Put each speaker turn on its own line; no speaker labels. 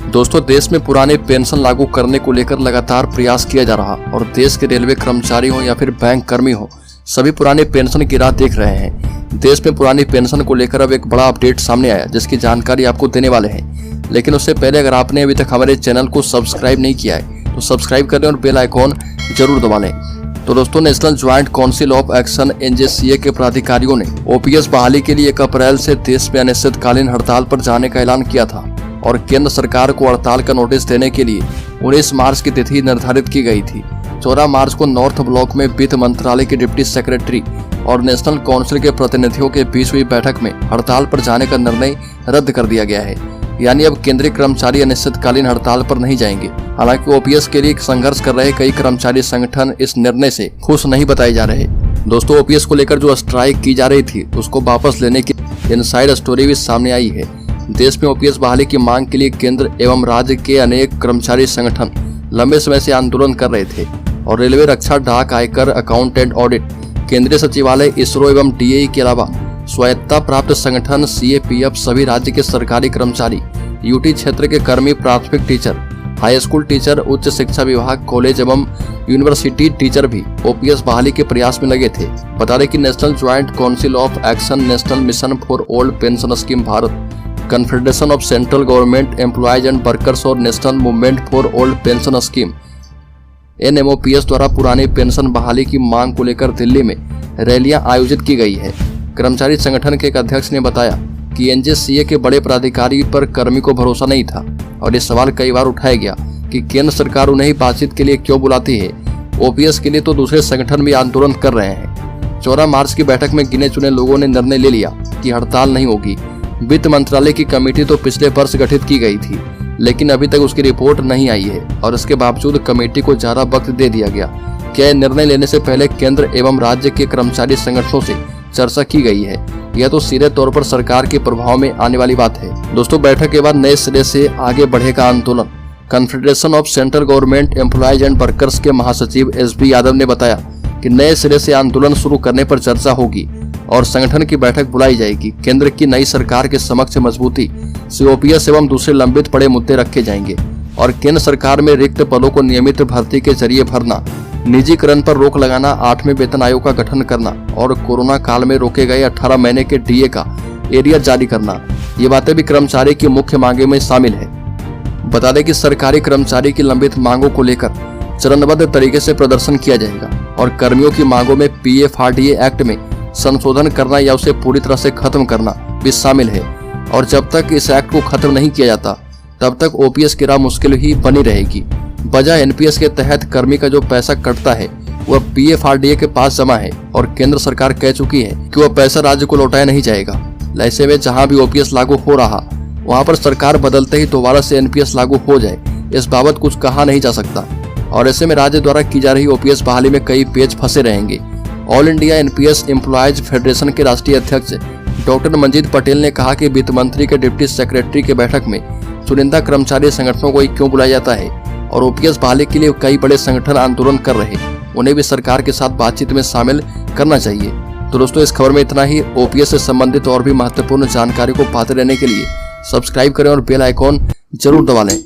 दोस्तों, देश में पुराने पेंशन लागू करने को लेकर लगातार प्रयास किया जा रहा और देश के रेलवे कर्मचारी हो या फिर बैंक कर्मी हो, सभी पुराने पेंशन की राह देख रहे हैं। देश में पुरानी पेंशन को लेकर अब एक बड़ा अपडेट सामने आया जिसकी जानकारी आपको देने वाले हैं। लेकिन उससे पहले अगर आपने अभी तक हमारे चैनल को सब्सक्राइब नहीं किया है तो सब्सक्राइब करें और बेल आइकॉन जरूर दबा लें। तो दोस्तों, national joint council of action NJCA के प्राधिकारियों ने OPS बहाली के लिए 1 अप्रैल से देश में अनिश्चितकालीन हड़ताल पर जाने का ऐलान किया था और केंद्र सरकार को हड़ताल का नोटिस देने के लिए 19 मार्च की तिथि निर्धारित की गई थी। 14 मार्च को नॉर्थ ब्लॉक में वित्त मंत्रालय के डिप्टी सेक्रेटरी और नेशनल काउंसिल के प्रतिनिधियों के बीच हुई बैठक में हड़ताल पर जाने का निर्णय रद्द कर दिया गया है। यानी अब केंद्रीय कर्मचारी अनिश्चितकालीन हड़ताल पर नहीं जाएंगे। हालांकि OPS के लिए संघर्ष कर रहे कई कर्मचारी संगठन इस निर्णय से खुश नहीं बताए जा रहे। दोस्तों, OPS को लेकर जो स्ट्राइक की जा रही थी उसको वापस लेने की इनसाइड स्टोरी भी सामने आई है। देश में OPS बहाली की मांग के लिए केंद्र एवं राज्य के अनेक कर्मचारी संगठन लंबे समय से आंदोलन कर रहे थे और रेलवे, रक्षा, डाक, आयकर, अकाउंटेंट, ऑडिट, केंद्रीय सचिवालय, ISRO एवं DAE के अलावा स्वायत्ता प्राप्त संगठन CAPF, सभी राज्य के सरकारी कर्मचारी, UT क्षेत्र के कर्मी, प्राथमिक टीचर, हाई स्कूल टीचर, उच्च शिक्षा विभाग, कॉलेज एवं यूनिवर्सिटी टीचर भी OPS बहाली के प्रयास में लगे थे। बता दें कि national joint council of action, national mission for old pension scheme Bharat, confederation of central government employees and workers और national movement for old pension scheme NMOPS द्वारा पुरानी पेंशन बहाली की मांग को लेकर दिल्ली में रैलियां आयोजित की गई है। कर्मचारी संगठन के एक अध्यक्ष ने बताया कि NJCA के बड़े प्राधिकारी पर कर्मी को भरोसा नहीं था और ये सवाल कई बार उठाया गया कि केंद्र सरकार उन्हें बातचीत के लिए क्यों बुलाती है। OPS के लिए तो दूसरे संगठन भी आंदोलन कर रहे हैं। 14 मार्च की बैठक में गिने चुने लोगों ने निर्णय ले लिया कि हड़ताल नहीं होगी। वित्त मंत्रालय की कमेटी तो पिछले वर्ष गठित की गई थी, लेकिन अभी तक उसकी रिपोर्ट नहीं आई है और इसके बावजूद कमेटी को ज्यादा वक्त दे दिया गया। क्या निर्णय लेने से पहले केंद्र एवं राज्य के कर्मचारी संगठनों से चर्चा की गई है? यह तो सीधे तौर पर सरकार के प्रभाव में आने वाली बात है। दोस्तों, बैठक के बाद नए सिरे से आगे बढ़ेगा आंदोलन। Confederation of central government employees and workers के महासचिव SB यादव ने बताया कि नए सिरे से आंदोलन शुरू करने पर चर्चा होगी और संगठन की बैठक बुलाई जाएगी। केंद्र की नई सरकार के समक्ष मजबूती से OPS एवं दूसरे लंबित पड़े मुद्दे रखे जाएंगे और केंद्र सरकार में रिक्त पदों को नियमित भर्ती के जरिए भरना, निजीकरण पर रोक लगाना, 8वें वेतन आयोग का गठन करना और कोरोना काल में रोके गए 18 महीने के DA का एरियर जारी करना, ये बातें भी कर्मचारी की मुख्य मांगे में शामिल है। बता दें कि सरकारी कर्मचारी की लंबित मांगों को लेकर चरणबद्ध तरीके से प्रदर्शन किया जाएगा और कर्मियों की मांगों में PFRDA एक्ट में संशोधन करना या उसे पूरी तरह से खत्म करना भी शामिल है। और जब तक इस एक्ट को खत्म नहीं किया जाता तब तक OPS की राह मुश्किल ही बनी रहेगी। वजह NPS के तहत कर्मी का जो पैसा कटता है वह PFRDA के पास जमा है और केंद्र सरकार कह चुकी है कि वह पैसा राज्य को लौटाया नहीं जाएगा। ऐसे में जहां भी OPS लागू हो रहा वहां पर सरकार बदलते ही दोबारा से NPS लागू हो जाए, इस बाबत कुछ कहा नहीं जा सकता और ऐसे में राज्य द्वारा की जा रही OPS बहाली में कई पेच फंसे रहेंगे। All India NPS employees federation के राष्ट्रीय अध्यक्ष डॉक्टर मंजीत पटेल ने कहा कि वित्त मंत्री के डिप्टी सेक्रेटरी की बैठक में चुनिंदा कर्मचारी संगठनों को क्यों बुलाया जाता है और OPS बहाली के लिए कई बड़े संगठन आंदोलन कर रहे, उन्हें भी सरकार के साथ बातचीत में शामिल करना चाहिए। तो दोस्तों, इस खबर में इतना ही। OPS से संबंधित और भी महत्वपूर्ण जानकारी को पाते रहने के लिए सब्सक्राइब करें और बेल आइकॉन जरूर दबा लें।